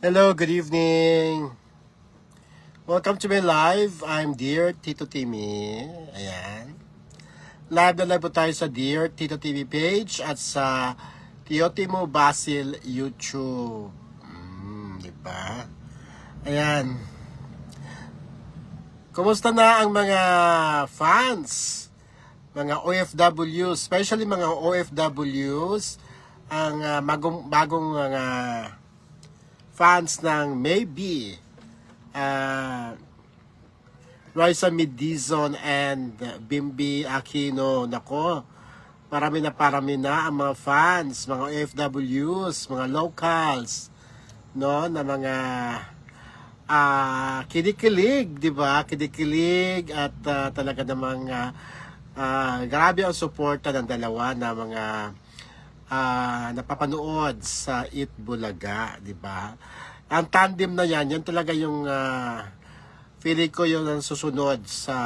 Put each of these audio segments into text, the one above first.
Hello, good evening. Welcome to my live. I'm Dear Tito Timmy. Ayan. Live na live po tayo sa Dear Tito TV page at sa Teotimo Basil YouTube. Diba? Ayan. Kumusta na ang mga fans? Mga OFWs, especially mga OFWs, ang bagong mga fans ng Maybe, Raisa Midizon and Bimbi Aquino. Nako, parami na ang mga fans, mga OFWs, mga locals, no, na mga kinikilig, di ba? Kinikilig at talaga namang grabe ang suporta ng dalawa na mga napapanood sa Eat Bulaga, di ba? Ang tandem na yan talaga yung feeling ko yung susunod sa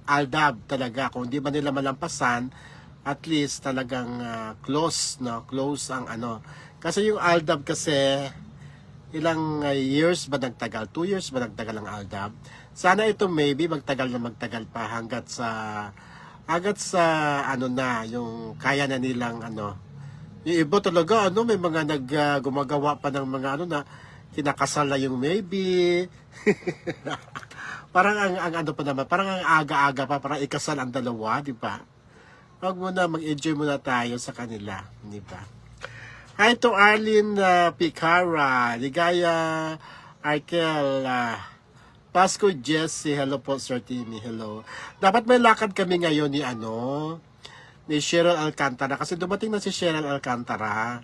Aldab talaga. Kung di ba nila malampasan, at least talagang close, no? Close ang ano. Kasi yung Aldab kasi, ilang years ba nagtagal? 2 years ba nagtagal ang Aldab? Sana ito maybe magtagal pa hanggat sa ano na, yung kaya na nilang ano. Yung iba talaga, ano, may mga gumagawa pa ng mga ano na kinakasal na yung Maybe. Parang ang ano pa naman, parang ang aga-aga pa, parang ikasal ang dalawa, di ba? Wag muna, mag-enjoy muna tayo sa kanila, di ba? Hi to Arlene Picara, Ligaya Arkel, Pasco Jesse, hello po Sir Timmy, hello. Dapat may lakad kami ngayon ni Cheryl Alcantara kasi dumating na si Cheryl Alcantara.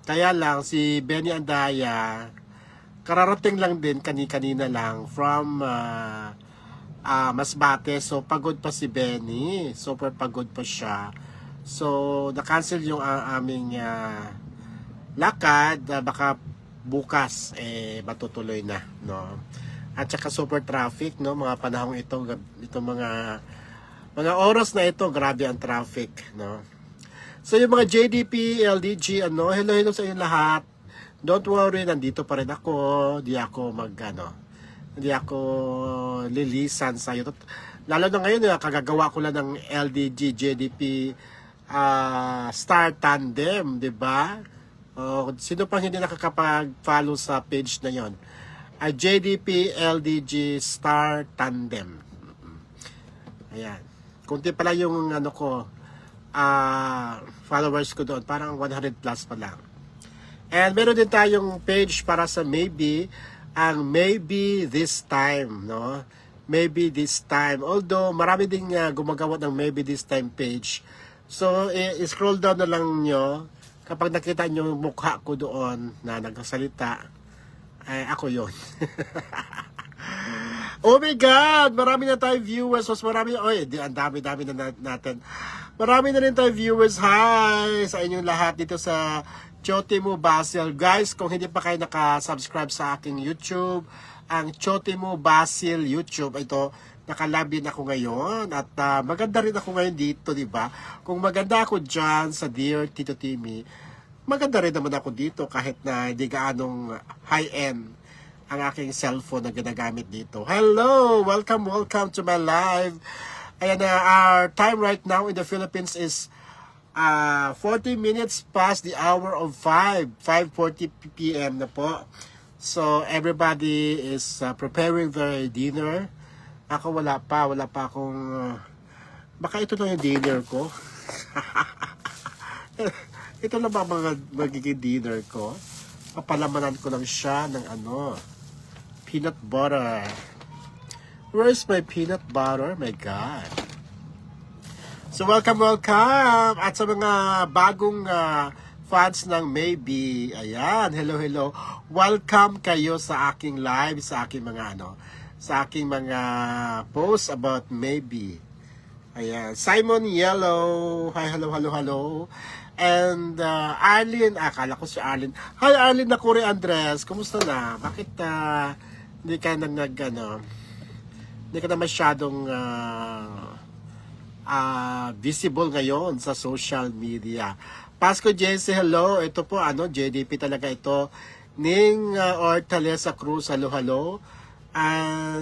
Kaya lang si Benny Andaya kararating lang din kanina lang from Masbate, so pagod pa si Benny, super pagod pa siya, so na-cancel yung aming lakad. Baka bukas matutuloy na, no? At saka super traffic, no, mga panahong ito mga oras na ito, grabe ang traffic, no? So yung mga JDP, LDG, hello sa inyo lahat. Don't worry, nandito pa rin ako. Hindi ako lilisan sa iyo. Lalo na ngayon, kagagawa ko lang ng LDG, JDP, Star Tandem, di ba? Sino pang hindi nakakapag-follow sa page na yon? JDP, LDG, Star Tandem. Ayan. Kunti pala yung followers ko doon, parang 100 plus pa lang. And meron din tayong page para sa Maybe, ang Maybe This Time, no? Maybe This Time. Although marami din gumagawa ng Maybe This Time page. So scroll down na lang nyo. Kapag nakita nyo yung mukha ko doon na nagsasalita, ay ako yon. Oh my God! Marami na tayong viewers. Mas marami. Ang dami-dami na natin. Marami na rin tayong viewers. Hi! Sa inyong lahat dito sa Teotimo Basil. Guys, kung hindi pa kayo nakasubscribe sa aking YouTube, ang Teotimo Basil YouTube, ito, nakalabin ako ngayon. At maganda rin ako ngayon dito, di ba? Kung maganda ako dyan sa Dear Tito Timmy, maganda rin naman ako dito kahit na hindi gaanong high-end ang aking cellphone na ginagamit dito. Hello! Welcome to my live. Ayan na, our time right now in the Philippines is 40 minutes past the hour of 5:40 p.m. na po. So, everybody is preparing their dinner. Ako wala pa akong baka ito na yung dinner ko. Ito na ba mga magiging dinner ko? Papalamanan ko lang siya ng peanut butter. Where's my peanut butter? My God. So welcome. At sa mga bagong fans ng Maybe, ayan, hello. Welcome kayo sa aking live, sa aking mga posts about Maybe. Ayan, Simon Yellow. Hi, hello. And Arlene, akala ko si Arlene. Hi Arlene Nakuri Andres, kumusta na? Bakit hindi ka hindi ka na masyadong visible ngayon sa social media? Pasco JC, hello. Ito po, JDP talaga ito. Ning Ortalesa Cruz, halo halo.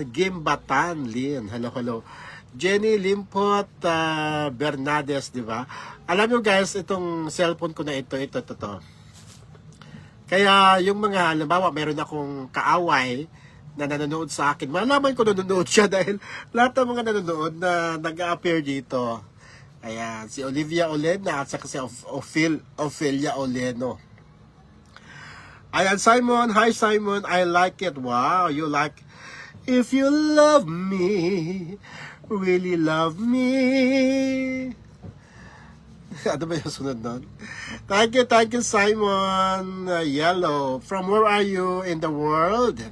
Gimbatan Lin, halo halo. Jenny Limpot Bernades, di ba? Alam nyo guys, itong cellphone ko na ito. Kaya yung mga, halimbawa, meron akong kaaway na nanonood sa akin, malaman ko nanonood siya dahil lahat ng mga nanonood na nag-a-appear dito. Ayan, si Olivia Olena at saka si Ophelia Oleno. Ayan, Simon. Hi, Simon. I like it. Wow, you like. If you love me, really love me. Ano ba yung sunod nun? Thank you, Simon. Yellow. From where are you in the world?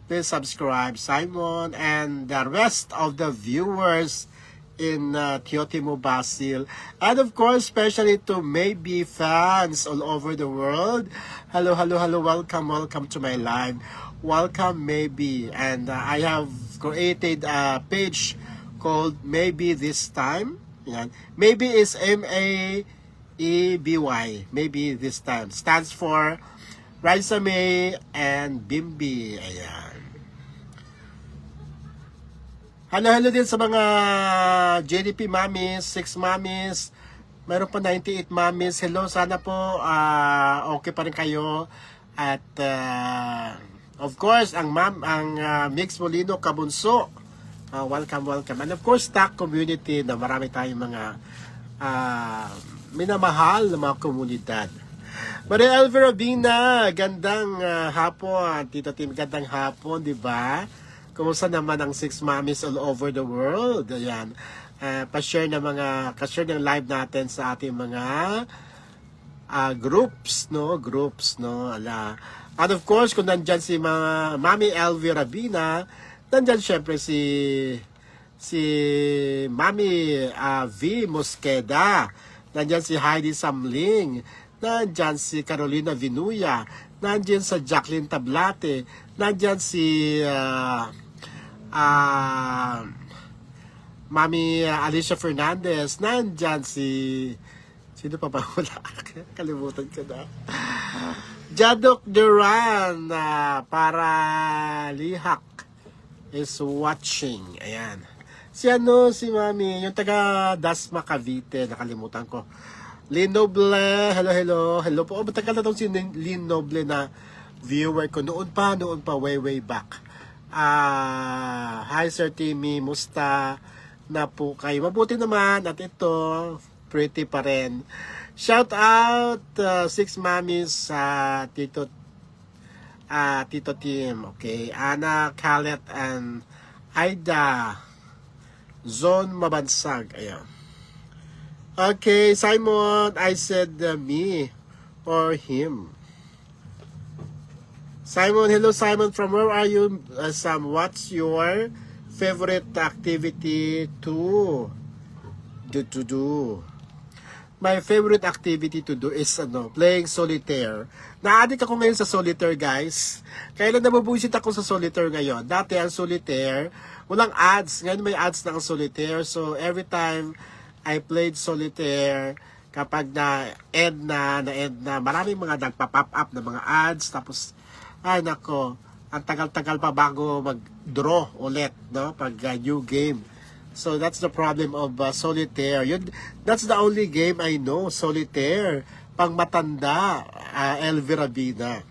Please subscribe, Simon, and the rest of the viewers in Teotimo Basil. And of course, especially to maybe fans all over the world. Hello. Welcome to my live. Welcome, maybe. And I have created a page called Maybe This Time. Yan. Maybe is M-A-E-B-Y. Maybe This Time. Stands for Raisa May and Bimbi. Ayan. Hello din sa mga JDP Mommies, 6 Mommies. Mayroon pa 98 Mommies. Hello, sana po okay pa rin kayo. At of course, ang Mix Molino Cabunso. Welcome. And of course, TAC community na marami tayong mga minamahal na mga komunidad. Maria Elvira Bina, gandang hapon. Tito Tim, gandang hapon, di ba? Kumusta naman ang 6 Mommies all over the world? Ayan. Pa-share ng live natin sa ating mga groups, no? Ala. And of course, kung nandyan si mga Mami Elvira Bina, nandyan syempre si Mami V. Mosqueda. Nandyan si Heidi Samling. Nandyan si Carolina Vinuya. Nandyan si Jacqueline Tablate. Nandyan si Mami Alicia Fernandez. Nandyan si... Sino pa ba wala? Kalimutan ko na. Jadok Duran para lihak is watching. Ayan. Si Mami, yung taga Dasma Cavite, nakalimutan ko. Lynn Noble, hello po. Matagal na itong si Lynn Noble na viewer ko. Noon pa, way back. Hi Sir Timmy, musta na po kayo? Mabuti naman at ito, pretty pa rin. Shout out 6 Mommies sa Tito Tim, okay? Ana, Khaled, and Aida Zone Mabansag. Ayan. Okay, Simon, I said me or him. Simon, hello Simon, from where are you? Sam, what's your favorite activity to do? My favorite activity to do is playing solitaire. Na-addict ako ngayon sa solitaire, guys. Kailan nabubuisit ako sa solitaire ngayon? Dati ang solitaire, walang ads. Ngayon may ads na ang solitaire. So every time I played solitaire, kapag na-end na, maraming mga nagpa-pop up na mga ads. Tapos, ay nako, ang tagal-tagal pa bago mag-draw ulit, no? Pag new game. So that's the problem of solitaire. That's the only game I know, solitaire. Pang matanda, Elvira Bina.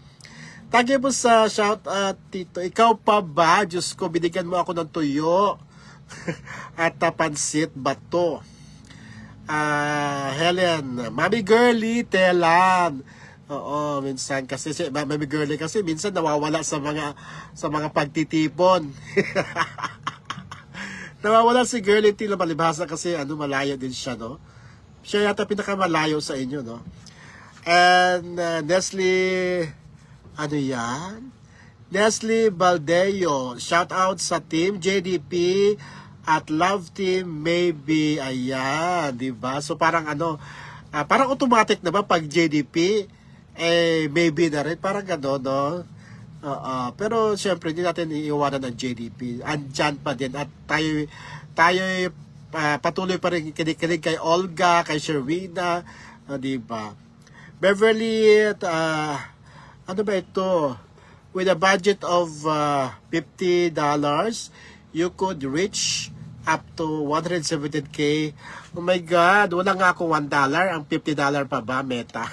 Thank you po sa shout out, Tito. Ikaw pa ba? Diyos ko, binigyan mo ako ng tuyo. At pansit bato. Helen, Mami Girly, Telan. Oo, minsan kasi Mami Girly kasi minsan nawawala sa mga pagtitipon. Nawawala si Girlie Tila Malibhasa kasi malayo din siya, no? Siya yata pinakamalayo sa inyo, no? And Nestle, yan? Nestle Baldeo, shout out sa team JDP at Love Team Maybe, ayan, di ba? So parang parang automatic na ba pag JDP, maybe na rin, parang gano'n, no? Pero siyempre hindi natin iiwanan ang JDP. Andyan pa din at tayo patuloy pa rin kinikinig kay Olga, kay Sherwina, di ba? Beverly Ano ba ito? With a budget of $50, you could reach up to 170K. Oh my God, wala nga ako $1. Ang $50 pa ba, Meta?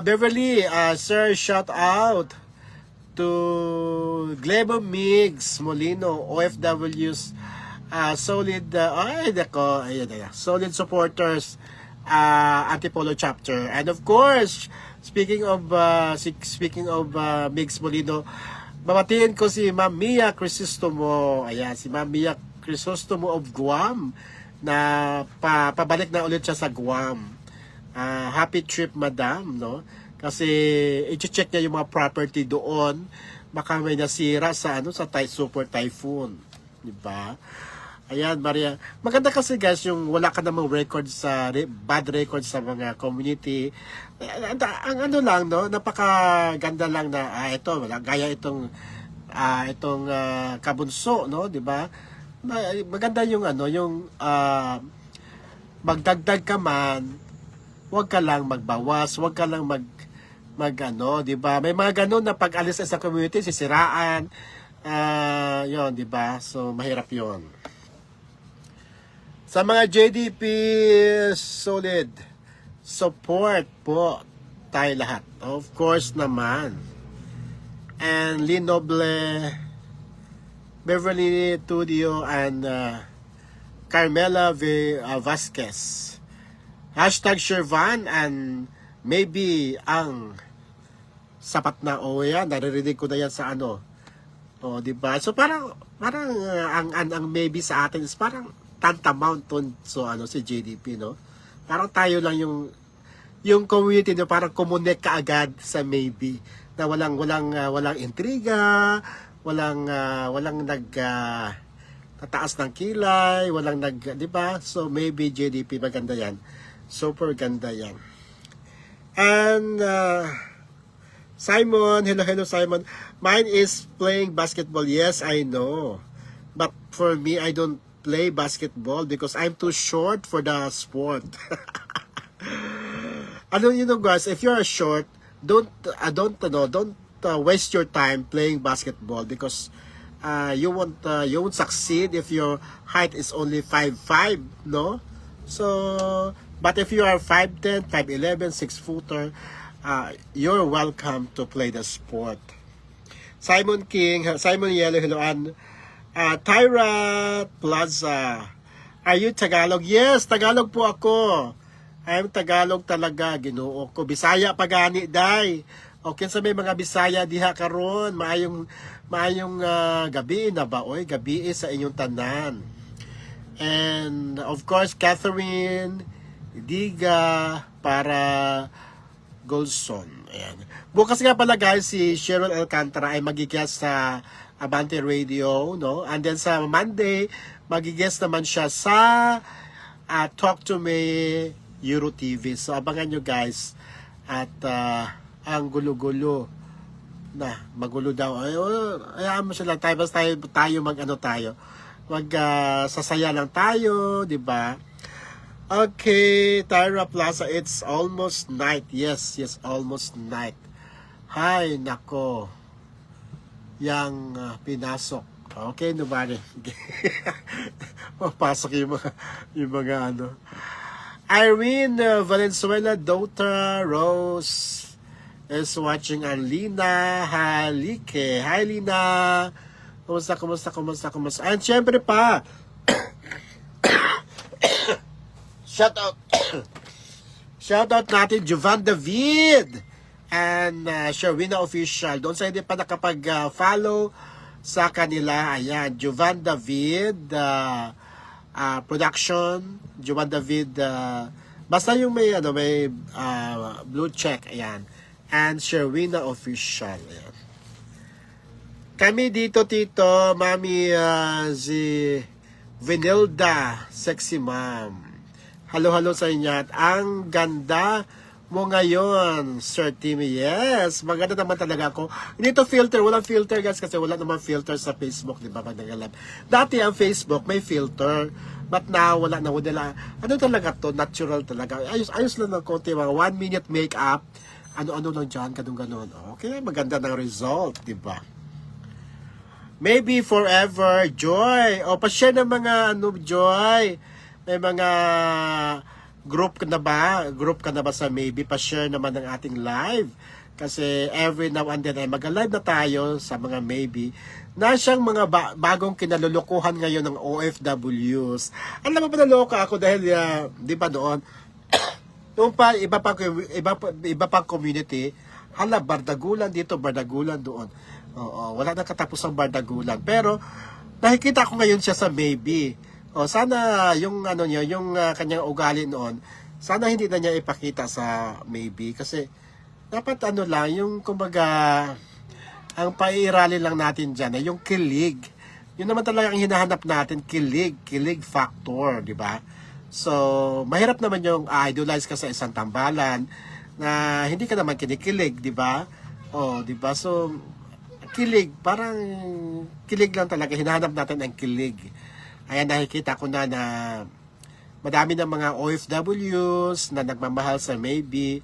Beverly, sir, shout out to Glebo Migs Molino, OFWs, solid, solid supporters, Antipolo chapter. And of course, speaking of Migs Molino, mamatiin ko si Ma'am Mia Crisostomo. Ayan, si Ma'am Mia Crisostomo of Guam na pabalik na ulit siya sa Guam. Happy trip, madam, no? Kasi i-check niya yung mga property doon, baka may nasira sa super typhoon, di ba? Ayan, Maria. Maganda kasi guys yung wala ka namang record sa bad record sa mga community. Ang ano lang, no, napakaganda lang na ito, wala gaya itong Kabunso, no, di ba? Maganda yung magdagdag ka man, wag ka lang magbawas, wag ka lang di ba? May mga ganun na pag alis sa community, sisiraan, yon, di ba? So, mahirap yon. Sa mga JDP, solid support po tayo lahat. Of course naman. And Linoble, Beverly Tudio, and Carmela Vasquez. Hashtag Shervan, and maybe ang sapat na yan, naririnig ko na yan sa di ba? So parang ang maybe sa atin is parang tantamount si JDP, no? Parang tayo lang yung community, no, parang connect ka agad sa maybe na walang intriga, walang tataas ng kilay, di ba? So maybe JDP, maganda yan. Super ganda yan. And Simon, hello Simon. Mine is playing basketball. Yes, I know. But for me, I don't play basketball because I'm too short for the sport. Guys, if you're short, don't waste your time playing basketball because you won't succeed if your height is only 5'5", no? So, but if you are 5'10", 5'11", 6-footer, you're welcome to play the sport. Simon King, Simon Yellow, hello, and Tyra Plaza. Are you Tagalog? Yes, Tagalog po ako. I'm Tagalog talaga, Ginoo ko. Bisaya pagani day. Okay, sa may mga Bisaya diha karon, maayong gabi na ba oy, gabi sa inyong tanan. And of course, Catherine Diga para Golson. Ayan. Bukas nga pala guys, si Cheryl Alcantara ay magigest sa Abante Radio, no? And then sa Monday, magigest naman siya sa Talk to Me Euro TV. So abangan nyo guys. At ang gulo-gulo na magulo daw. Ayaw mo sila tayo, basta tayo sasaya lang tayo, di ba? Okay, Tyra Plaza, it's almost night. Yes, almost night. Hay, nako. Yang pinasok. Okay, nobody. Mapasok yung mga Irene Valenzuela, Dota Rose is watching, and Lina Halike. Hi, Lina. Kumusta? And syempre pa, shout out natin Jovan David and Sherwina Official. Doon sa hindi pa nakapag-follow sa kanila, ayan, Jovan David production, Jovan David basta yung may blue check, ayan, and Sherwina Official, ayan. Kami dito, Tito, Mami si Vinilda, sexy mom. Halo sa inyo. At ang ganda mo ngayon, Sir Timmy. Yes, maganda naman talaga ako. Hindi to filter. Walang filter guys kasi wala naman filter sa Facebook. Di ba? Dati ang Facebook may filter. But now, wala na. Ano talaga to? Natural talaga. Ayos lang ng konti. Mga 1 minute makeup. Ano lang dyan. Ganun. Okay, maganda ng result. Diba? Maybe forever. Joy. O, pa-share ng mga Joy. May mga group ka na ba sa maybe? Pa-share naman ng ating live. Kasi every now and then ay mag-live na tayo sa mga maybe na siyang mga bagong kinalulukuhan ngayon ng OFWs. Alam mo ba, naloka ako dahil, di ba noon, noong pa, iba pang community, hala, bardagulan dito, bardagulan doon. Oo, wala na katapos ang bardagulan. Pero, nakikita ko ngayon siya sa maybe. O, sana yung, yung kanyang ugali noon, sana hindi na niya ipakita sa maybe. Kasi, dapat lang, yung kumbaga, ang paiirali lang natin dyan ay yung kilig. Yun naman talaga ang hinahanap natin, kilig factor, di ba? So, mahirap naman yung idolize ka sa isang tambalan na hindi ka naman kinikilig, di ba? Oh, di ba? So, kilig, parang kilig lang talaga, hinahanap natin ang kilig. Ayan, nakikita ko na madami ng mga OFWs na nagmamahal sa maybe.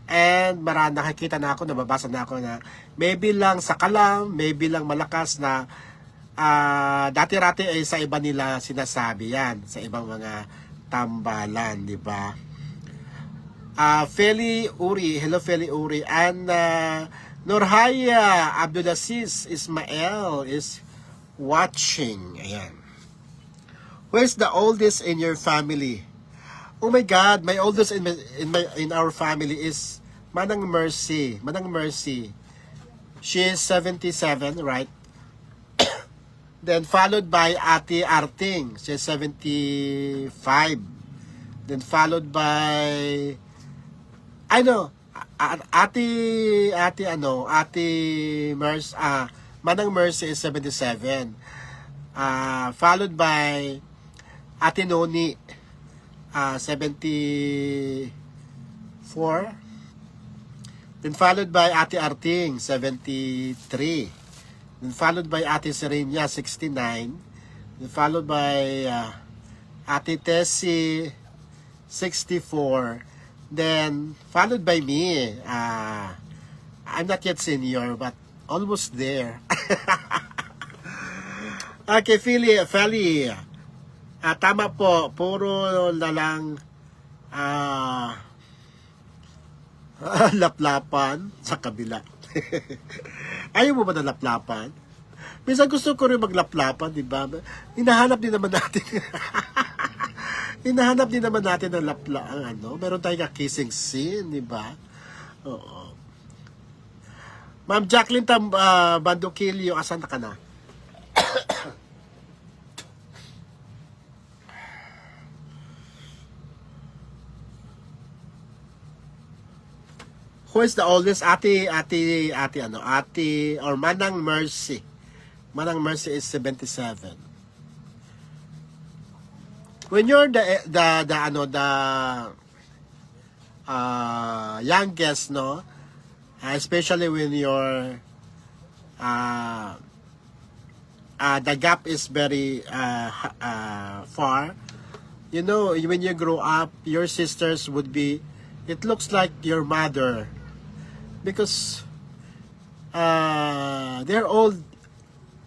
And nakikita na ako, nababasa na ako na maybe lang sakalam, maybe lang malakas na dati-rati ay sa iba nila sinasabi yan, sa ibang mga tambalan, di ba? Feli Uri, hello Feli Uri, and Nurhaya Abdulaziz Ismael is watching. Ayan. Who is the oldest in your family? Oh my God, my oldest in our family is Manang Mercy. Manang Mercy. She is 77, right? Then followed by Ate Arting. She is 75. Then followed by Ate Mercy, Manang Mercy is 77. Followed by Ate Noni, 74. Then followed by Ate Arting, 73. Then followed by Ate Serenia, 69. Then followed by Ate Tessie, 64. Then followed by me. I'm not yet senior, but almost there. Okay, Feli. Tama po, puro na lang laplapan sa kabila. Ayaw mo ba na laplapan? Minsan gusto ko rin maglaplapan, di ba? Hinahanap din naman natin ng meron tayong kissing scene, di ba? Oo. Ma'am Jacqueline Bandukilio, asan na ka na? Who is the oldest? Ate or Manang Mercy. Manang Mercy is 77. When you're the youngest, no? Especially when you're the gap is very far. You know, when you grow up, your sisters would be, it looks like your mother. Because they're old.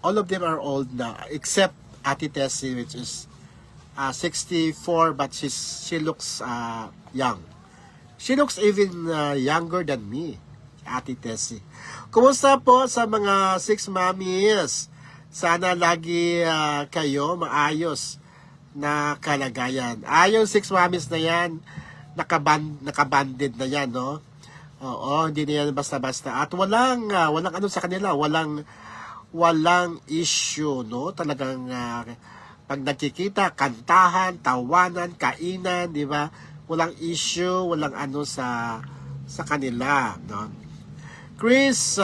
All of them are old now, except Ate Tessie, which is 64, but she looks young. She looks even younger than me, Ate Tessie. Kumusta po sa mga 6 mommies? Sana lagi kayo maayos na kalagayan. Yung 6 mommies na yan, nakabanded na yan, no? Oo, hindi na yan basta-basta. At walang sa kanila, walang issue, no? Talagang pag nagkikita, kantahan, tawanan, kainan, di ba? Walang issue, walang sa kanila, no? Chris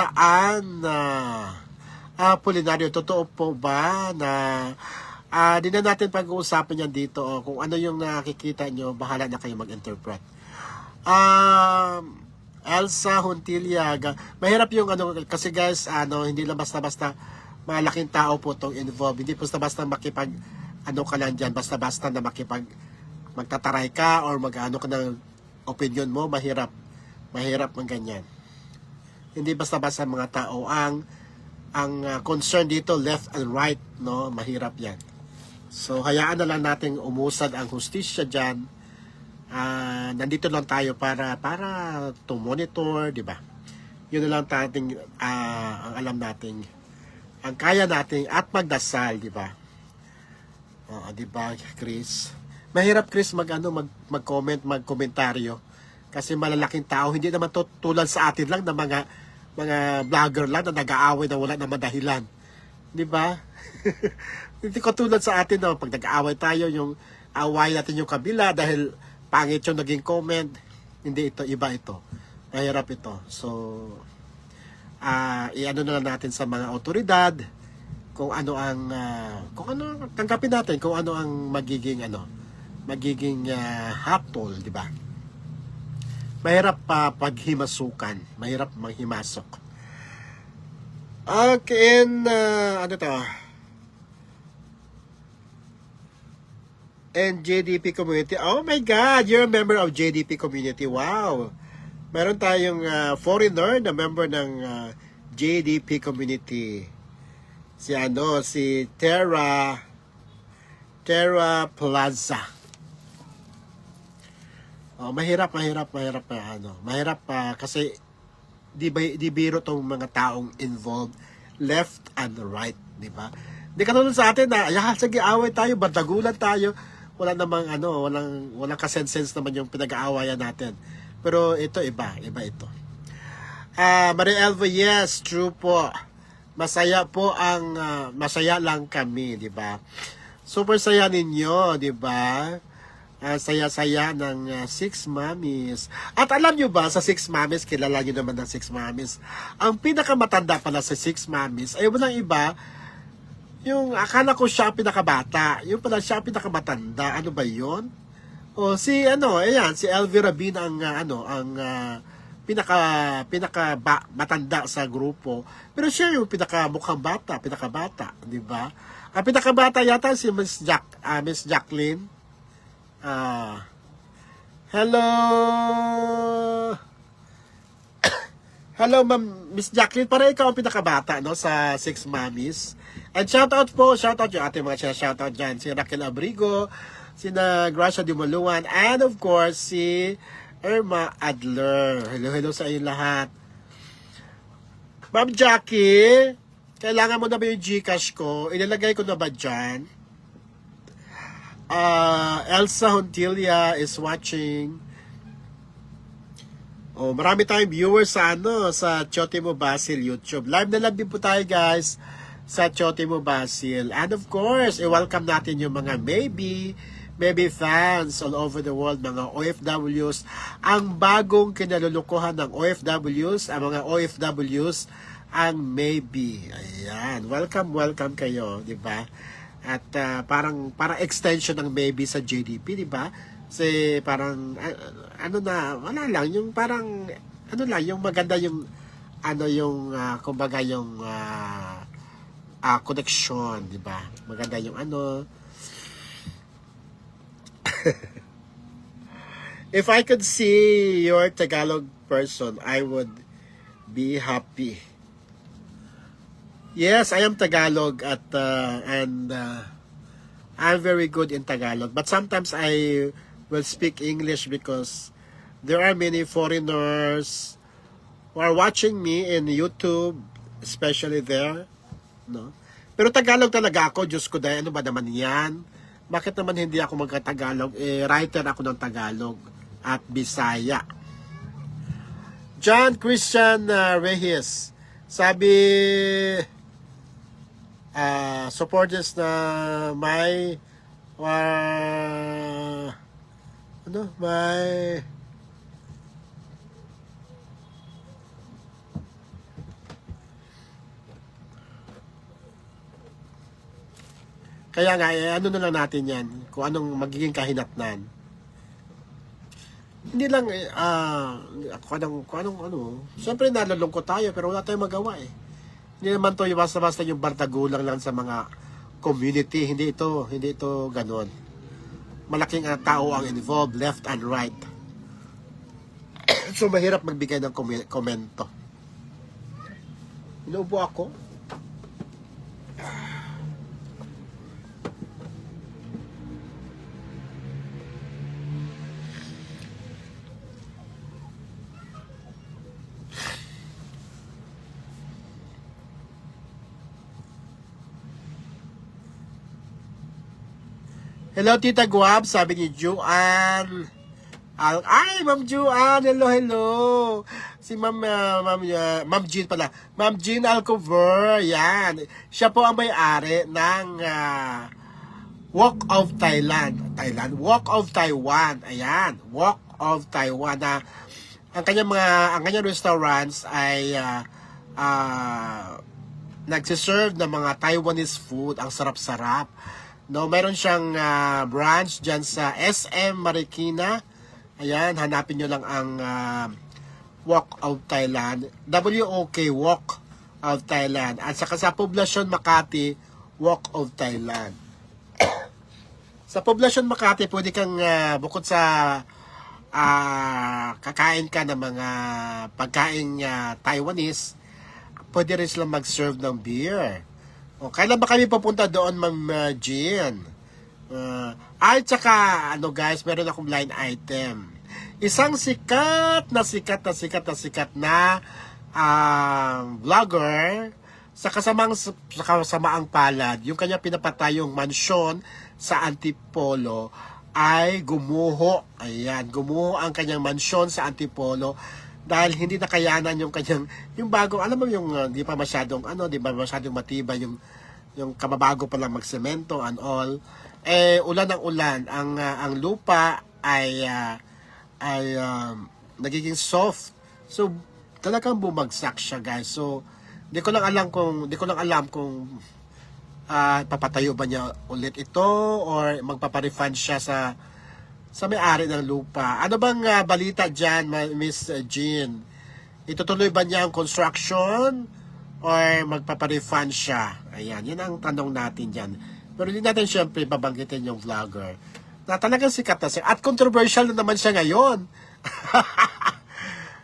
Polinario, totoo po ba na di na natin pag-uusapan yan dito, kung ano yung nakikita nyo, bahala na kayo mag-interpret. Elsa Hontilia, mahirap yung kasi guys, hindi lang basta-basta malaking tao po itong involved, hindi basta-basta ano ka lang dyan, basta-basta na magtataray ka or mag-ano ka ng opinion mo, mahirap. Mahirap ang ganyan. Hindi basta-basta mga tao. Ang concern dito, left and right, no? Mahirap yan. So, hayaan na lang natin umusad ang hustisya dyan. Nandito lang tayo para to monitor, di ba? Yun na lang ating, ang alam natin, ang kaya natin at magdasal, di ba? Di ba, Chris? Mahirap, Chris, mag-comment, magkomentaryo. Kasi malalaking tao, hindi naman to tulad sa atin lang na mga vlogger lang na nag-aaway na wala naman dahilan. Di ba? Hindi ko tulad sa atin na pag nag-aaway tayo, yung away natin yung kabila dahil pangit yung naging comment. Hindi ito, iba ito. Mahirap ito. So, i-ano na lang natin sa mga otoridad kung ano tanggapin natin kung ano ang magiging hatol, di ba? Mahirap paghimasukan, mahirap maghimasok. Okay, and ano to? And JDP community. Oh my God, you're a member of JDP community. Wow. Meron tayong foreigner na member ng JDP community. Si Terra Plaza. Oh, mahirap kasi di biro tong mga taong involved left and right, di ba? Di katulad sa atin na sige away tayo, bardagulan tayo. Wala namang walang kasense naman yung pinag-aawayan natin. Pero ito iba ito. Maria Elva, yes, true po. Masaya lang kami, di ba? Super saya ninyo, di ba? Saya-saya ng Six Mommies. At alam nyo ba, sa Six Mommies, kilala nyo naman ng Six Mommies, ang pinakamatanda pala sa Six Mommies ay walang iba, yung akala ko siya pinakabata, yung pala siya pinakamatanda. Ano ba yun? O si si Elvira Bin ang matanda sa grupo. Pero siya yung pinakamukhang bata, di ba? Ang pinakabata yata si Miss Jacqueline. Hello. Hello, Ma'am Miss Jacqueline. Para ikaw ang pinakabata, no, sa Six Mommies. And shoutout yung ating mga shoutout dyan. Si Raquel Abrigo, si Gracia Dimuluan, and of course, si Irma Adler. Hello sa inyo lahat. Ma'am Jackie, kailangan mo na ba yung Gcash ko? Ilalagay ko na ba dyan? Elsa Hontilia is watching. Oh, marami tayong viewers sa Chotimo Basil YouTube. Live na live din po tayo, guys, sa Chotimo Basil. And of course, i-welcome natin yung mga maybe fans all over the world, mga OFWs. Ang bagong kinalulukuhan ng OFWs, ang mga OFWs, ang maybe. Ayan, welcome kayo, di ba? At parang extension ng maybe sa JDP, di ba? Kasi parang wala lang yung parang yung maganda yung kumbaga yung connection, di ba? Maganda yung If I could see your Tagalog person, I would be happy. Yes, I am Tagalog and I'm very good in Tagalog. But sometimes I will speak English because there are many foreigners who are watching me in YouTube, especially there, no? Pero Tagalog talaga ako, Diyos ko dahil ano ba naman yan? Bakit naman hindi ako magka-Tagalog? Writer ako ng Tagalog at Bisaya. John Christian Reyes, sabi, supporters na may kaya nga, ano na lang natin yan, kung anong magiging kahinatnan. Hindi lang, siyempre nalulungkot tayo, pero wala tayong magawa eh. Hindi naman to basta-basta yung bardagulang lang sa mga community. Hindi ito ganon. Malaking tao ang involved, left and right. So mahirap magbigay ng komento. Inuubo ako. Hello, Tita Guab, sabi ni Juan. Ay, Ma'am Juan, hello. Si Ma'am Jean pala. Ma'am Jean Alcover, yan. Siya po ang may-ari ng Walk of Thailand. Walk of Taiwan. Ayan, Walk of Taiwan. Ang kanyang restaurants ay nagsiserve ng mga Taiwanese food. Ang sarap-sarap. No, mayroon siyang branch dyan sa SM Marikina. Ayan, hanapin nyo lang ang Walk of Thailand. WOK, Walk of Thailand. At saka sa Poblacion Makati, Walk of Thailand. Sa Poblacion Makati, pwede kang bukod sa kakain ka ng mga pagkain Taiwanese, pwede rin silang mag-serve ng beer. O, kailan ba kami pupunta doon, Ma'am Jean? Ay, tsaka, guys, meron akong line item. Isang sikat na vlogger sa kasamaang palad, yung kanya pinapatayong mansyon sa Antipolo ay gumuho. Ayan, gumuho ang kanyang mansyon sa Antipolo dahil hindi nakayanan yung kanyang, yung bagong, alam mo yung di pa masyadong matibay yung kababago pa lang magsemento and all. Ulan ng ulan, ang lupa ay nagiging soft. So talagang bumagsak siya, guys. So di ko lang alam kung papatayo ba niya ulit ito or magpapa-refund siya sa may-ari ng lupa. Ano bang balita dyan, Miss Jean? Itutuloy ba niya ang construction or magpapa-refund siya? Ayan, yun ang tanong natin dyan. Pero hindi natin siyempre babanggitin yung vlogger na talagang sikat na siya. At controversial na naman siya ngayon.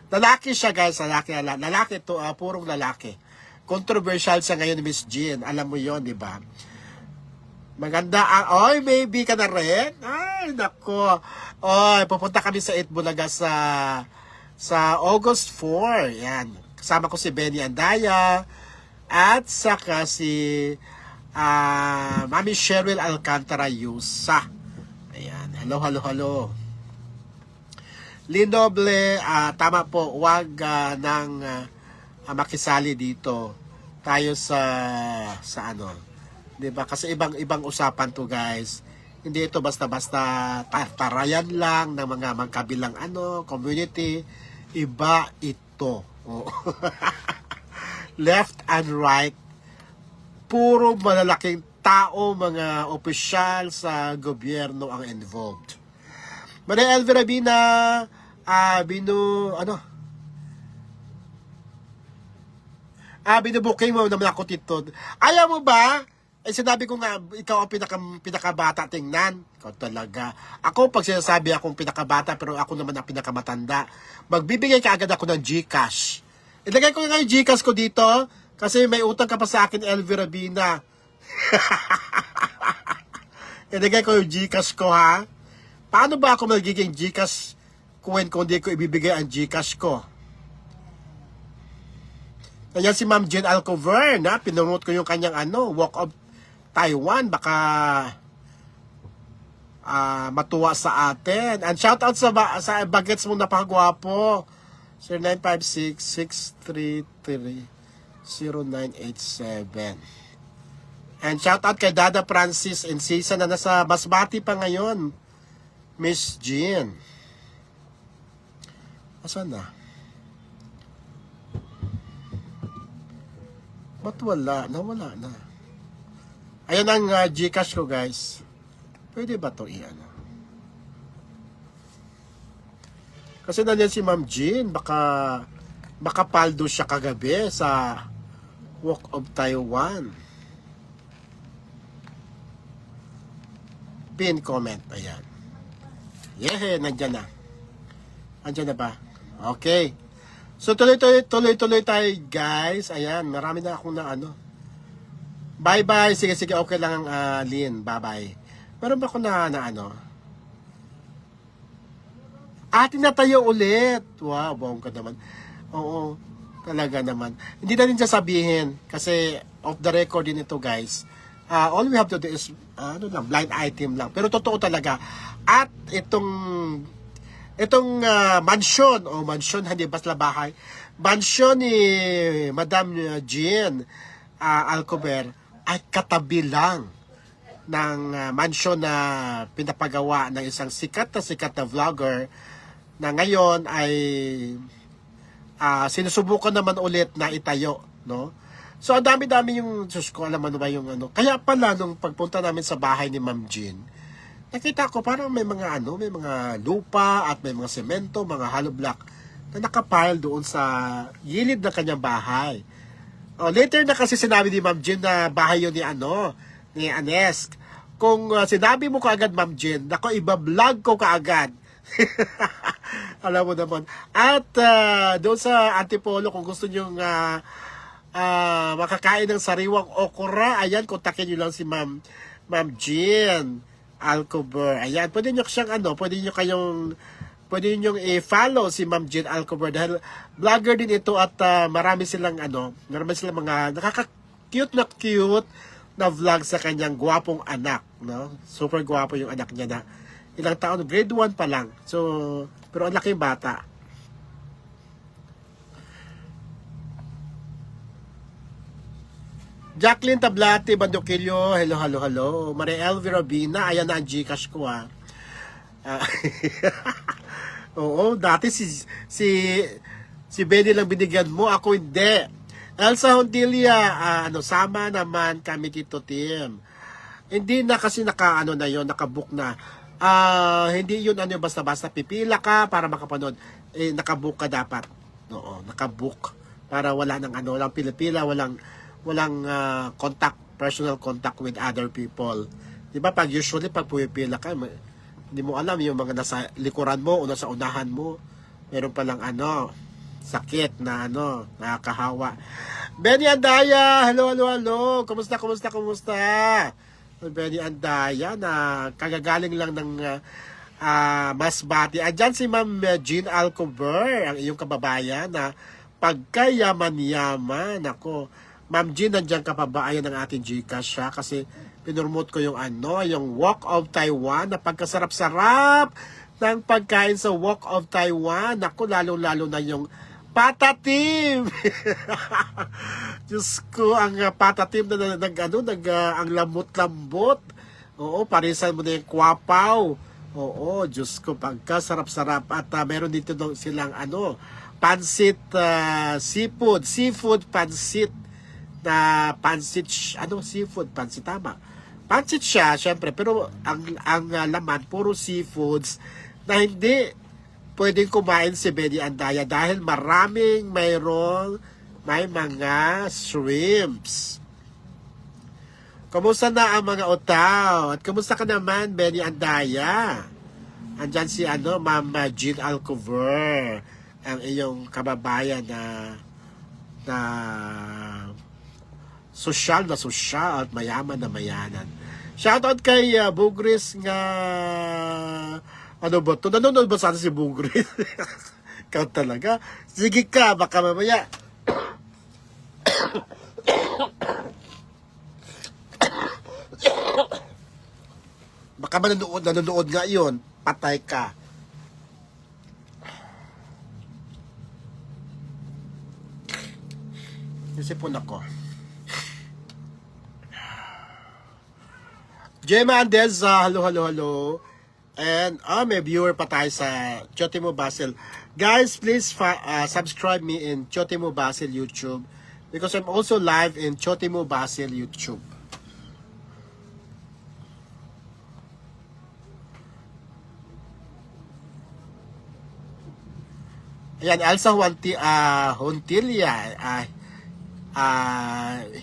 Lalaki siya, guys. Lalaki to, purong lalaki. Controversial siya ngayon, Miss Jean. Alam mo yon, di ba? Maganda ang, oy, baby ka na rin? Ay, nako. Oy, pupunta kami sa Itbulaga sa August 4. Yan. Kasama ko si Benny Andaya at saka si Mami Cheryl Alcantara Yusa. Ayan. Hello. Linoble, tama po, wag nang makisali dito. Tayo sa ano. 'Di ba? Kasi ibang usapan to, guys. Hindi ito basta-basta tarayan lang ng mga magkabilang community. Iba ito. Oh. Left and right. Puro malalaking tao, mga opisyal sa gobyerno ang involved. Maria Elvira Bina, binubuking mo naman ako, Tito. Ayaw mo ba? Sinabi ko nga, ikaw ang pinakabata tingnan. Ikaw talaga. Ako, pag sinasabi akong pinakabata, pero ako naman ang pinakamatanda, magbibigay ka agad ako ng GCash. Ilagay ko nga yung GCash ko dito, kasi may utang ka pa sa akin, Elvira Bina. Ilagay ko yung GCash ko, ha? Paano ba ako magiging GCash kung hindi ko ibibigay ang GCash ko? Kaya si Ma'am Jean Alcover, pinunot ko yung kanyang Walk of Taiwan, baka matuwa sa atin. And shout out sa bagets mong napakagwapo. 0956-633-0987. And shout out kay Dada Francis and Sisa na nasa Masbati pa ngayon. Miss Jean. Asan na? Ba't wala? Nawala na. Ayan ang GCash ko, guys. Pwede ba ito Kasi nandiyan si Ma'am Jean. Baka paldo siya kagabi sa Walk of Taiwan. pin comment. Ayan. Yeah, nandyan na. Andyan na ba? Okay. So, tuloy-tuloy tayo, guys. Ayan, marami na akong na ano. Bye-bye. Sige, okay lang, Lynn. Bye-bye. Meron ba ako na ano? Atin na tayo ulit. Wow, bongga naman. Oo, talaga naman. Hindi na rin sasabihin kasi off the record din ito, guys. All we have to do is blind item lang. Pero totoo talaga. At itong mansion hindi basta bahay. Mansion ni Madam Jean Alcover ay katabi lang ng mansion na pinapagawa ng isang sikat na vlogger na ngayon ay sinusubukan naman ulit na itayo, no? So, ang dami-dami yung, Diyos ko, alam mo ba yung ano. Kaya pala, nung pagpunta namin sa bahay ni Ma'am Jean, nakita ko parang may mga lupa at may mga semento, mga hollow block na nakapile doon sa gilid ng kanyang bahay. Later na kasi sinabi ni Ma'am Jean na bahay yun ni Anesk. Kung sinabi mo kaagad, Ma'am Jean, nako, iba-vlog ko kaagad. Alam mo naman. At doon sa Antipolo, kung gusto nyo makakain ng sariwang okra, ayan, kontakin nyo lang si Ma'am Jean Alcover. Ayan, pwede nyo siyang pwede nyo i-follow si Ma'am Jean Alcover dahil vlogger din ito at marami silang mga nakaka-cute na vlog sa kanyang gwapong anak, no? Super gwapo yung anak niya na ilang taon, grade 1 pa lang. So, pero ang laking bata. Jacqueline Tablati, Bandokilyo, hello. Maria Elvira Bina, ayan na ang Gcash ko, Oo, dati si Benny lang binigyan mo, ako hindi. Elsa Hontilia, sama naman kami dito, team. Hindi na kasi nakabook na. Hindi yun basta-basta pipila ka para makapanood. Nakabook ka dapat. Oo, nakabook. Para wala nang lang pila-pila, walang personal contact with other people. Diba, usually pag pumipila ka, hindi mo alam yung mga nasa likuran mo o nasa unahan mo. Meron palang sakit na nakakahawa. Benny Andaya, hello. Kumusta? Benny Andaya na kagagaling lang ng Masbate. Andyan si Ma'am Jean Alcover, ang iyong kababayan na pagkayaman-yaman. Ako, Ma'am Jean, nandiyan ka pa ba? Ayan ang ating Gcash siya kasi pinurmote ko yung yung Walk of Taiwan na pagkasarap-sarap ng pagkain sa Walk of Taiwan. Ako, lalo-lalo na yung patatim. Diyos ko, ang patatim na ang lamot-lambot. Oo, parisan mo na yung kwapaw. Oo, Diyos ko, pagkasarap-sarap. At meron dito silang pansit seafood pansit na pansit, seafood pansit, tama. Pansit siya, syempre, pero ang laman, puro seafoods na hindi pwedeng kumain si Benny Andaya dahil may mga shrimps. Kumusta na ang mga otaw? At kumusta ka naman, Benny Andaya? Andyan si Ma'am Jean Alcover, ang iyong kababayan na sosyal at mayaman na mayanan. Shoutout kay Bugris nga ba to? Nanonood ba sana si Bugris? Ikaw talaga. Sige ka, baka mamaya. Baka nanonood nga yun. Patay ka. Isipon ako. Gemma Andeza, hello. And may viewer pa tayo sa Chotimo Basil. Guys, please subscribe me in Chotimo Basil YouTube because I'm also live in Chotimo Basil YouTube. Ayan, Elsa Hontilia,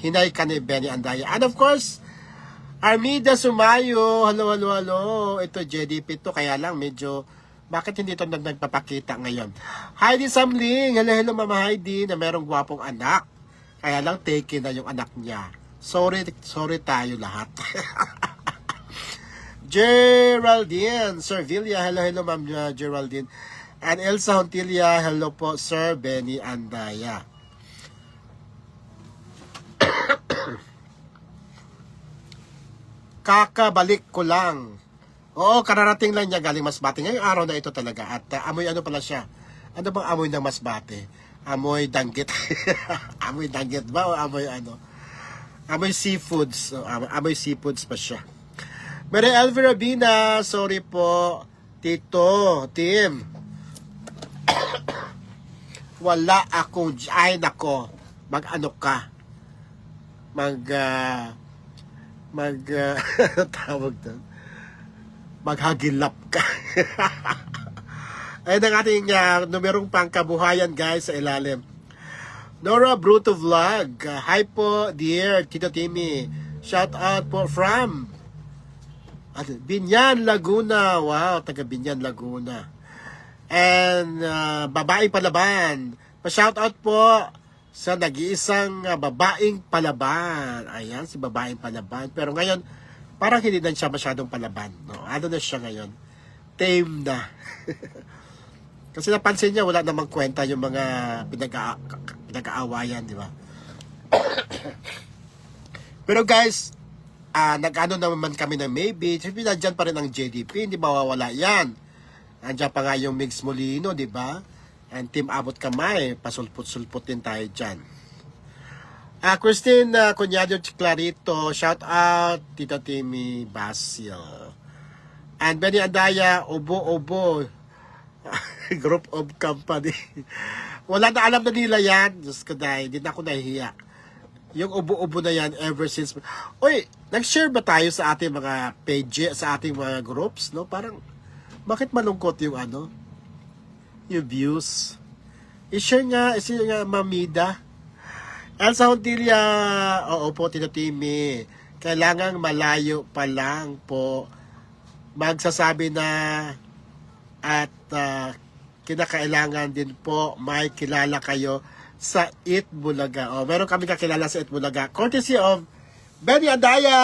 hinay ka ni Benny Andaya. And of course, Armida Sumayo, hello, hello, hello. Ito, JDP to, kaya lang medyo, bakit hindi ito nagpapakita ngayon? Heidi Samling, hello, hello, Mama Heidi, na merong gwapong anak. Kaya lang, taken na yung anak niya. Sorry tayo lahat. Geraldine Servilla, hello, hello, Ma'am Geraldine. And Elsa Hontilia, hello po, Sir Benny Andaya. Kakabalik ko lang. Oo, kararating lang niya galing Masbate. Ngayong araw na ito talaga. At amoy ano pala siya? Ano bang amoy ng Masbate? Amoy danggit. Amoy danggit ba o amoy ano? Amoy seafoods. Amoy seafoods pa siya. Mary Elvira Bina, sorry po. Tito, Tim. Wala akong, ay nako, mag-ano ka? Tawag doon, maghagilap ka. Ayun ang ating numerong pangkabuhayan guys sa ilalim. Nora Bruto Vlog, hi po dear Tito Timmy, shout out po from Binyan, Laguna. Wow, taga Binyan, Laguna. And babaeng palaban, pa-shout out po sa nag-iisang babaeng palaban. Ayan, si babaeng palaban. Pero ngayon, parang hindi na siya masyadong palaban. No? Ano na siya ngayon? Tame na. Kasi napansin niya, wala namang kwenta yung mga pinag-aawayan, di ba? Pero guys, nag-ano naman kami ng maybe. Siyempre, nandyan pa rin ang JDP. Hindi mawawala yan. Nandiyan pa nga yung Migs Molino, di ba? And Team Abot Kamay, pasulput-sulput din tayo dyan. Christine Cunyado Clarito, shout out, Tita Timmy Basil. And Benny Andaya, Obo, Group of Company. Wala na alam na nila yan. Diyos ko dahil, hindi na ako nahihiya. Yung ubo-ubo na yan ever since. Oy, nag-share ba tayo sa ating mga page, sa ating mga groups, no? Parang, bakit malungkot yung ano? Yung views. I-share nga, Mamida. Elsa Hontilia, oo po, Tito Timmy. Kailangang malayo pa lang po magsasabi na at kinakailangan din po may kilala kayo sa It Bulaga. O, meron kami kakilala sa It Bulaga. Courtesy of Benny Andaya.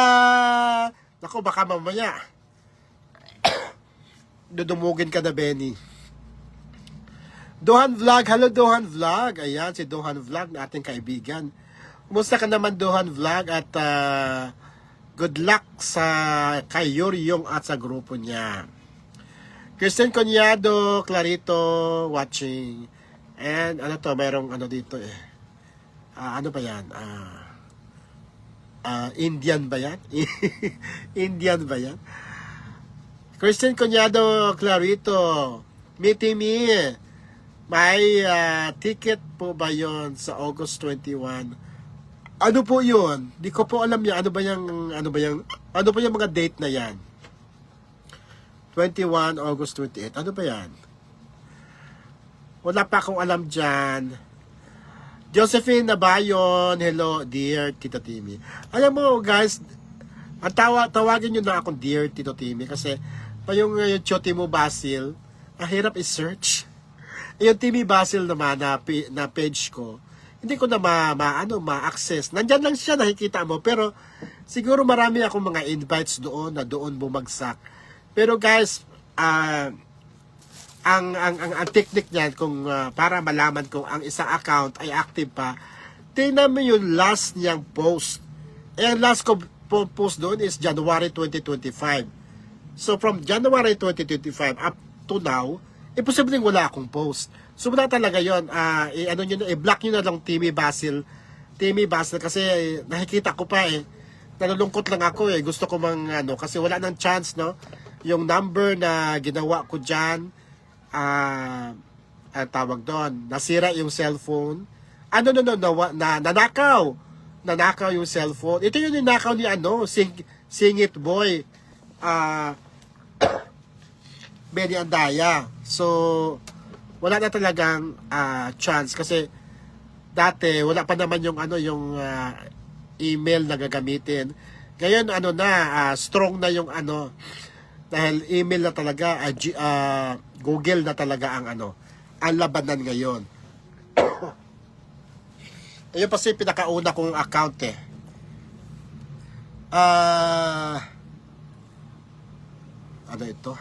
Naku, baka mamaya dudumugin ka na, Benny. Dohan Vlog, hello Dohan Vlog. Ayan, si Dohan Vlog na ating kaibigan. Kumusta ka naman, Dohan Vlog? At good luck sa kay Yuryong at sa grupo niya. Kristen Conyado, Clarito, watching. And ano to, mayroong ano dito eh. Ano ba yan? Indian ba yan? Indian ba yan? Kristen Conyado, Clarito, Meet me. May ticket po ba yon sa August 21? Ano po yun? Di ko po alam yan. Ano ba yung mga date na yan? 21, August 28. Ano ba yan? Wala pa akong alam dyan. Josephine Nabayon, hello, dear Tito Timmy. Alam mo guys, tawagin nyo na akong dear Tito Timmy kasi pa yung Chotimo Basil, ang hirap i-search. Yung Timmy Basil naman na page ko, hindi ko na ma-access. Nandyan lang siya, nakikita mo. Pero siguro marami akong mga invites doon na doon bumagsak. Pero guys, ang technique niyan kung para malaman kung ang isang account ay active pa, tingnan mo yung last niyang post. Ang last ko post doon is January 2025. So from January 2025 up to now, posibleng wala akong post. So wala talaga yun. I-block nyo na lang Timmy Basil. Timmy Basil kasi nakikita ko pa eh. Nalulungkot lang ako eh. Gusto ko kasi wala nang chance, no? Yung number na ginawa ko dyan, tawag doon, nasira yung cellphone. Nanakaw. Nanakaw yung cellphone. Ito yung ninakaw ni Singit Boy. Benny Andaya. So, wala na talagang chance kasi dati wala pa naman yung email na gagamitin. Ngayon, strong na yung dahil email na talaga, Google na talaga ang labanan ngayon. Ayun pa si pinakauna kong account eh. Ano ito?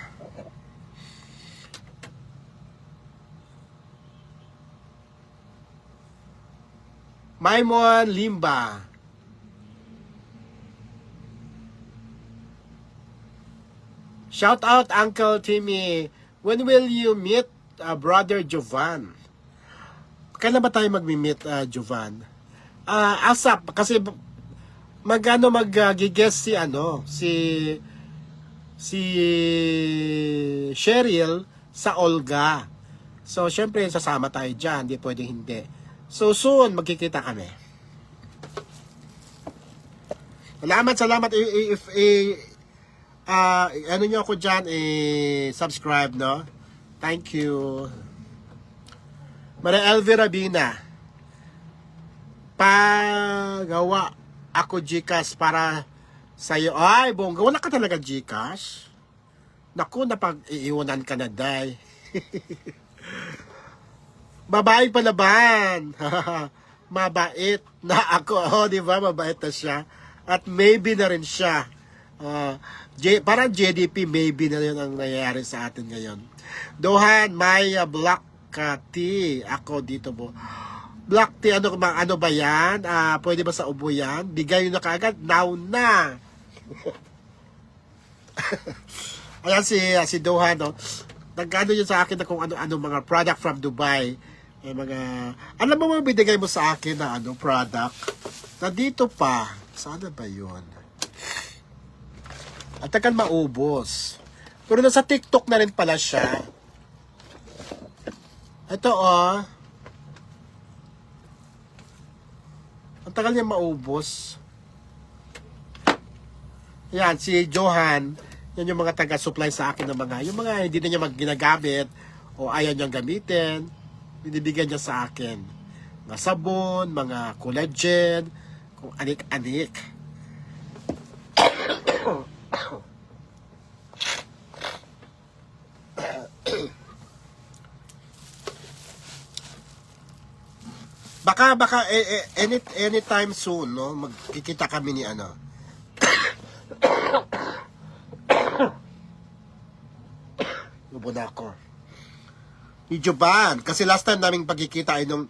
Maimon Limba. Shout out Uncle Timmy. When will you meet Brother Jovan? Kailan ba tayo mag-meet, Jovan? ASAP kasi mag-guest si Cheryl sa Olga. So syempre sasama tayo diyan, hindi pwedeng hindi. So soon magkikita kami. Salamat if ano nyo ako dyan, subscribe, no? Thank you. Maria Elvira Bina. Pagawa ako Gcash para sa'yo. Ay, bongga, wala ka talaga Gcash? Naku, napag-iiwanan ka na, day. Babae palaban. Mabait na ako. Di ba? Mabait na siya. At maybe na rin siya. Parang JDP maybe na yun ang nangyayari sa atin ngayon. Dohan, may black tea. Ako dito po. Black tea, ano ba yan? Pwede ba sa ubo yan? Bigay nyo na kaagad. Now na. Ayan si Dohan, no? Nag-ano yun sa akin na kung ano mga product from Dubai. Alam mo binigay mo sa akin na product? Na dito pa. Sana ba yun? At tagal maubos. Pero nasa TikTok na rin pala siya. Ito ang tagal niya maubos. Yan, si Johan. Yan yung mga taga-supply sa akin ng yung mga hindi na niya ginagamit o ayaw niyang gamitin. Binibigyan niya sa akin. Mga sabon, mga collagen, kung anik-anik. Baka anytime soon, no, magkikita kami ni Lubo na ako. Ni Jovan, kasi last time naming pagkikita ay nung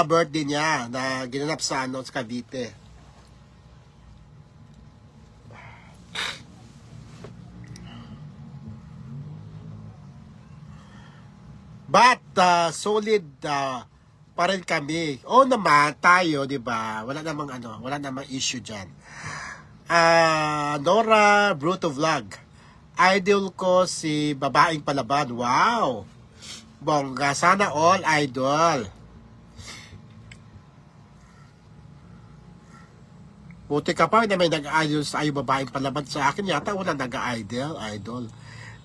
birthday niya na ginanap sa sa Cavite. But solid pa rin kami. Naman tayo, 'di ba? Wala namang issue diyan. Nora Bruto Vlog. Idol ko si babaeng palaban. Wow. Bongga, sana all idol. Buti ka pa na may nag-idol sa babaeng palaban sa akin. Yata wala nag-idol.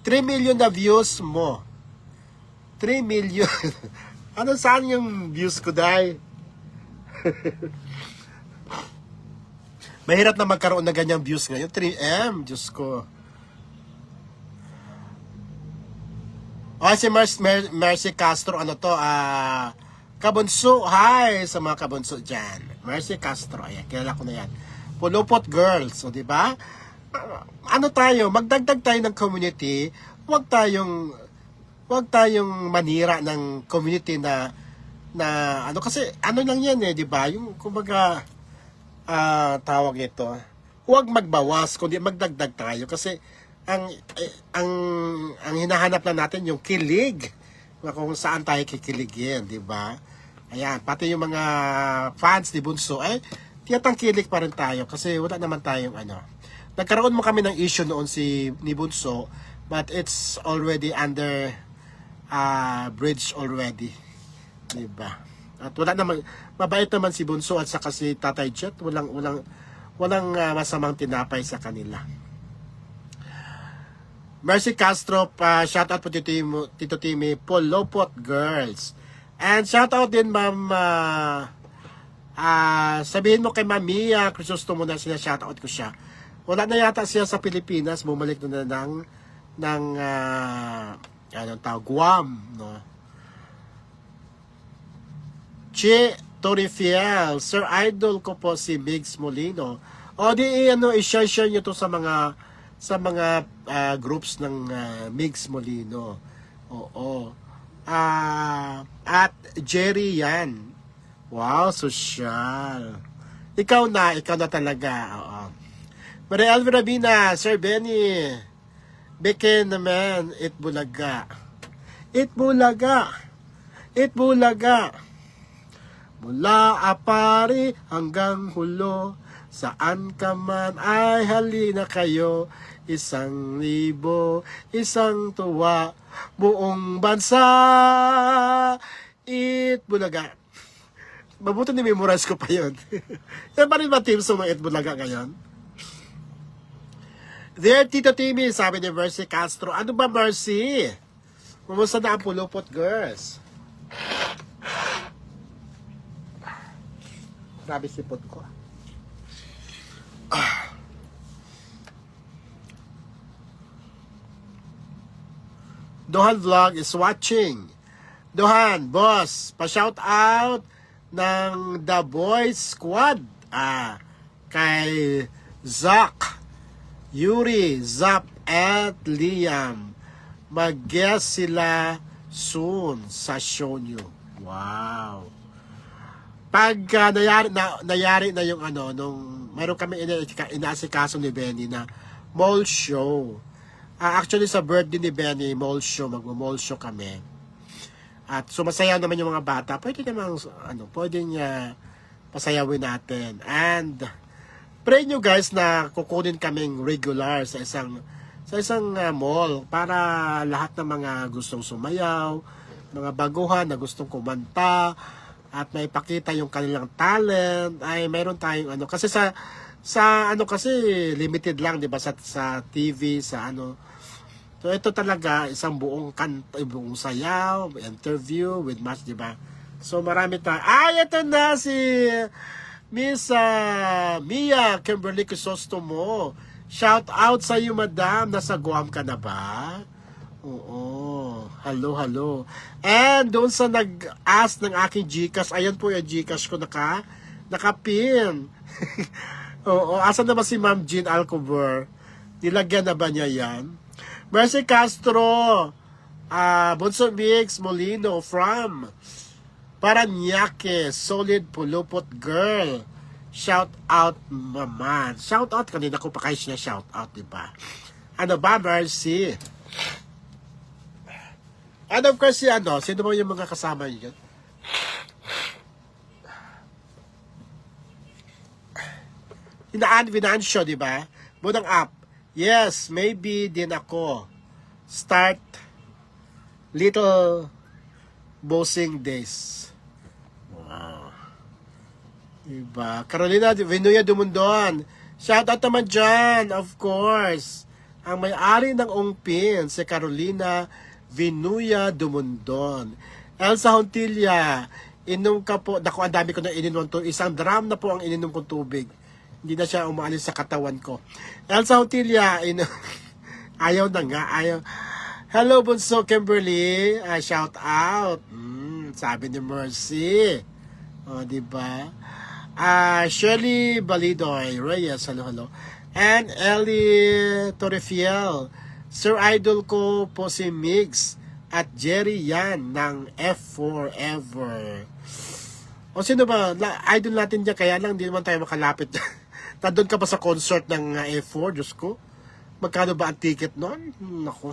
3 million na views mo. 3 million. Saan yung views ko, day? Mahirap na magkaroon ng ganyang views ngayon. 3M, Diyos ko. Si Mercy Castro, kabunso. Hi sa mga kabunso dyan. Mercy Castro, ayan, kilala ko na yan. Pulupot Girls, so diba? Magdagdag tayo ng community. Huwag tayong manira ng community na kasi lang yan di ba? Yung kumbaga tawag ito. Huwag magbawas kundi magdagdag tayo kasi ang hinahanap lang natin yung kilig. Kung saan tayo kikiligin, di ba? Ayan, pati yung mga fans ni Bunso tiyatangkilik pa rin tayo kasi wala naman tayong Nagkaroon mo kami ng issue noon ni Bunso, but it's already under bridge already, diba? At wala naman, mabait naman si Bunso at saka si Tatay Jet, walang masamang tinapay sa kanila. Mercy Castro, shout out po Tito Timmy, Polopot Girls, and shout out din Ma'am Sabihin mo kay Mamiya Crisostomo na sinashoutout ko siya. Wala na yata siya sa Pilipinas, bumalik na ng anong tawag, Guam, no? Che Torifiel, Sir Idol ko po si Migs Molino. O di i-share nyo to sa mga groups ng Migs Molino. Oo. At Jerry yan. Wow, social. Ikaw na talaga. Oo. Maria Elvira Bina, Sir Benny. Beken naman, Itbulaga. Mula Apari hanggang Hulo, saan ka man ay halina kayo. 1,000, 1 tuwa, buong bansa. Itbulaga. Mabuti ni memorize ko pa yun. Yan pa rin ba team song ng Itbulaga ngayon? There, Tito Timmy, sabi ni Mercy Castro. Ano ba, Mercy? Kumusta na ang Pulupot Girls? Grabe sipot ko. Dohan Vlog is watching. Dohan, boss, pa-shout out ng The Boys Squad. Kay Zach, Yuri, Zap, at Liam. Mag-guest sila soon sa show nyo. Wow. Pag nayari na yung nung mayroon kami inaasikaso ni Benny na mall show. Actually sa birthday ni Benny, mall show, mag-mall show kami. At sumasayaw naman yung mga bata. Pwede namang pwede niya pasayawin natin. And pray nyo guys na kukunin kaming regular sa isang mall para lahat ng mga gustong sumayaw, mga baguhan na gustong kumanta, at may pakita yung kanilang talent, ay mayroon tayong kasi sa kasi limited lang, 'di ba, sa TV, sa So ito talaga isang buong kanta, buong sayaw, interview with match, 'di ba? So marami ito na si Miss Mia Kimberly Crisostomo. Shout out sa iyo, madam. Nasa Guam ka na ba? Oo. Hello. And doon sa nag-ask ng aking Gcash, ayan po yung Gcash ko nakapin. Oo. Asan na ba si Ma'am Jean Alcover? Nilagyan na ba niya yan? Mercy Castro, Bunso Mix Molino from Paranaque, solid Pulupot girl. Shout out naman. Shout out, kanina ko pa kayo siya shout out, diba? Ano ba, Mercy? And of course, sino mo yung mga kasama niyo? Vinancio, di ba? Budang up. Yes, maybe din ako. Start little bossing days. Wow. Diba? Carolina Vinuya Dumundon. Shout out naman dyan, of course. Ang may-ari ng Ongpin, si Carolina Vinuya Dumundon. Elsa Hontilla, inom ka po. Naku, ang dami ko na ininom to. Isang drum na po ang ininom kong tubig. Hindi na siya umaalis sa katawan ko. Elsa Hontilla, ayaw na nga. Ayaw. Hello, Bunso Kimberly. Shout out. Sabi ni Mercy. O, diba? Shirley Balidoy Reyes, hello. And Ellie Torrefiel. Sir Idol ko po si Migs at Jerry yan ng F Forever. O sino ba? Idol natin dyan, kaya lang hindi naman tayo makalapit. Nandun ka pa sa concert ng F4, Diyos ko. Magkano ba ang ticket nun? Naku.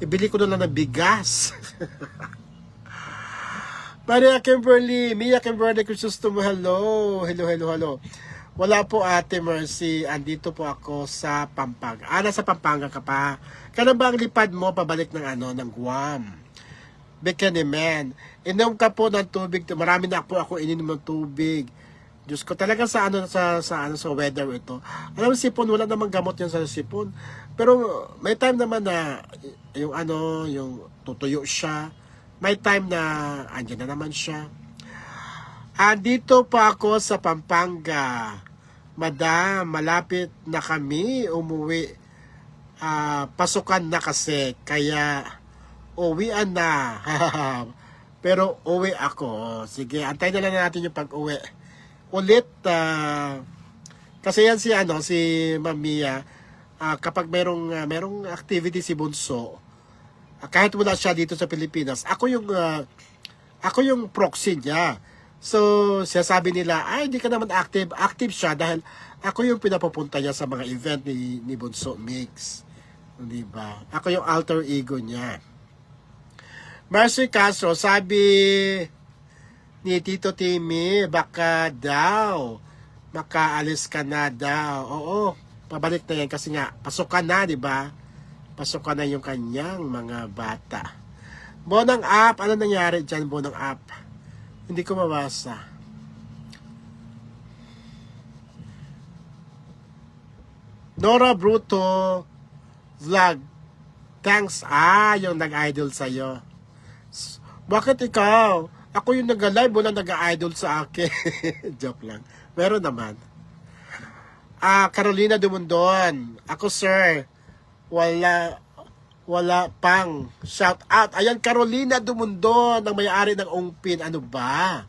Ibili ko na lang ng bigas. Maria Kimberly, Mia Kimberly Crisostomo, hello. Wala po, Ate Mercy. Andito po ako sa Pampanga. Nasa Pampanga ka pa. Kailan ba ang lipad mo pabalik ng Guam? Bekenemen. Inom ka po ng tubig. Marami na po ako ininom ng tubig. Diyos ko, talaga sa weather ito. Alam mo, sipon, wala namang gamot yan sa sipon. Pero may time naman na yung tutuyo siya. May time na andyan na naman siya. Andito pa ako sa Pampanga. Madam, malapit na kami umuwi. Pasukan na kasi, kaya uwian na. Pero uwi ako. Sige, antay na lang natin yung pag-uwi. Ulit, kasi yan si Mamiya, kapag merong activity si Bunso, kahit wala siya dito sa Pilipinas, ako yung proxy niya. So, siya sabi nila, ay, hindi ka naman active. Active siya dahil ako yung pinapupunta niya sa mga event ni Bunso Mix. Diba? Ako yung alter ego niya. Mercy Castro, sabi ni Tito Timmy, baka daw, makaalis ka na daw. Oo, pabalik na yan kasi nga, pasukan na, diba? Pasukan na yung kanyang mga bata. Bonang App, ano nangyari dyan, Bonang App? Hindi ko mabasa. Nora Bruto Vlog. Thanks. Yung nag-idol sa'yo. Bakit ikaw? Ako yung nag-live, wala nag-idol sa akin. Joke lang. Meron naman. Carolina Dumundon. Ako, sir. Wala pang shout out. Ayan, Carolina Dumundon, ang may-ari ng Ongpin. Ano ba?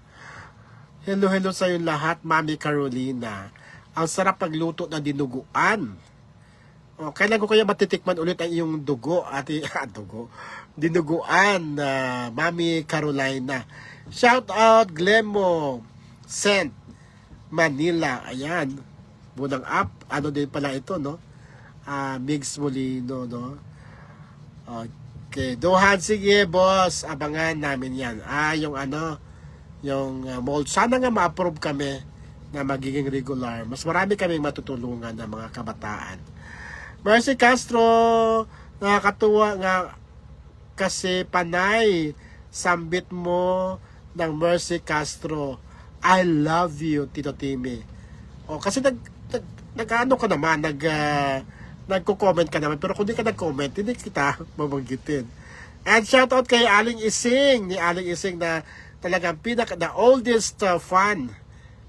Hello sa yung lahat, Mami Carolina. Ang sarap pagluto ng dinuguan. Kailan ko kaya matitikman ulit ang iyong dugo, dugo. Dinuguan, Mami Carolina. Shout out, Glemo, Saint, Manila. Ayan. Bunang Up. Ano din pala ito, no? Migs Molino, no? Okay. Duhan, sige, boss. Abangan namin yan. Yung mold. Sana nga ma-approve kami na magiging regular. Mas marami kaming matutulungan ng mga kabataan. Mercy Castro, nakakatuwa nga kasi panay sambit mo ng Mercy Castro. I love you, Tito Timmy. Kasi nag-ano ka naman, nagko-comment ka naman, pero kung di ka nag-comment, hindi kita mabanggitin. And shoutout kay Aling Ising, ni Aling Ising na talagang the oldest fan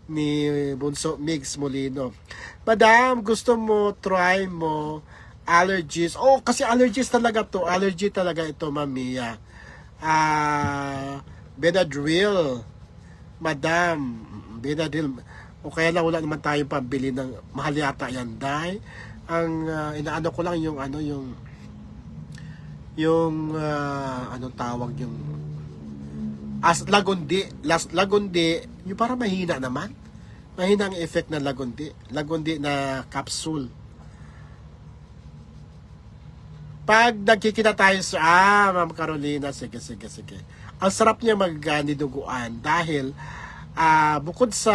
ni Bunso Migs Molino. Madam, gusto mo, try mo, allergies. Kasi allergies talaga to. Allergy talaga ito, Mamiya. Benadryl. Madam, Benadryl. Kaya lang wala naman tayong pambili ng mahal yata yan, dahil ang inaano ko lang yung anong tawag yung lagundi yung para mahina naman, mahina ang effect ng lagundi na capsule. Pag nagkikita tayo sa Ma'am Carolina, sige ang sarap niya magniduguan dahil bukod sa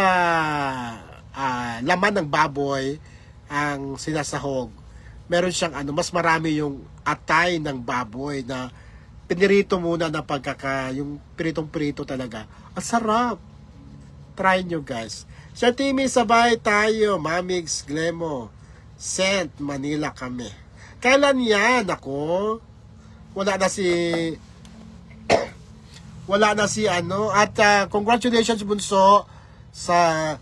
laman ng baboy ang sinasahog, meron siyang mas marami yung atay ng baboy na pinirito muna na yung piritong-pirito talaga. Ang sarap. Try nyo, guys. Sir Timmy, sabay tayo. Mamigs, Glemo, Saint, Manila kami. Kailan yan? Ako? Wala na si at congratulations, Bunso, sa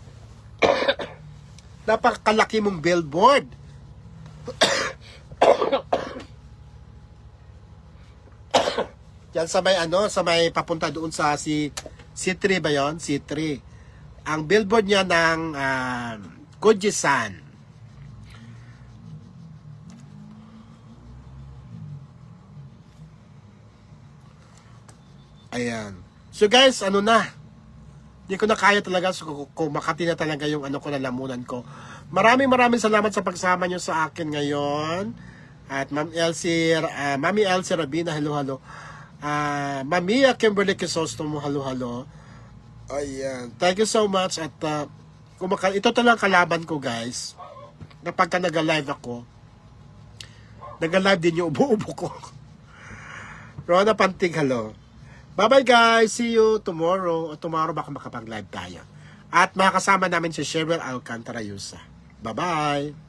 napakalaki mong billboard. Yan sa may papunta doon sa C3 ba yon? C3. Ang billboard niya ng Kujisan. Ayan. So guys, hindi ko na kaya talaga, kung Makati na talaga yung lalamunan ko. Maraming salamat sa pagsama nyo sa akin ngayon. At Ma'am Mami Elsie Rabina, hello. Mamiya Kimberly Crisostomo, hello. Ayan. Thank you so much. At ito talagang kalaban ko, guys. Kapag nag-live ako, nag-live din yung ubo-ubo ko. Rona Pantig, hello. Bye-bye, guys. See you tomorrow. Tomorrow baka makapag-live tayo. At makakasama namin si Cheryl Alcantara Yusa. Bye-bye.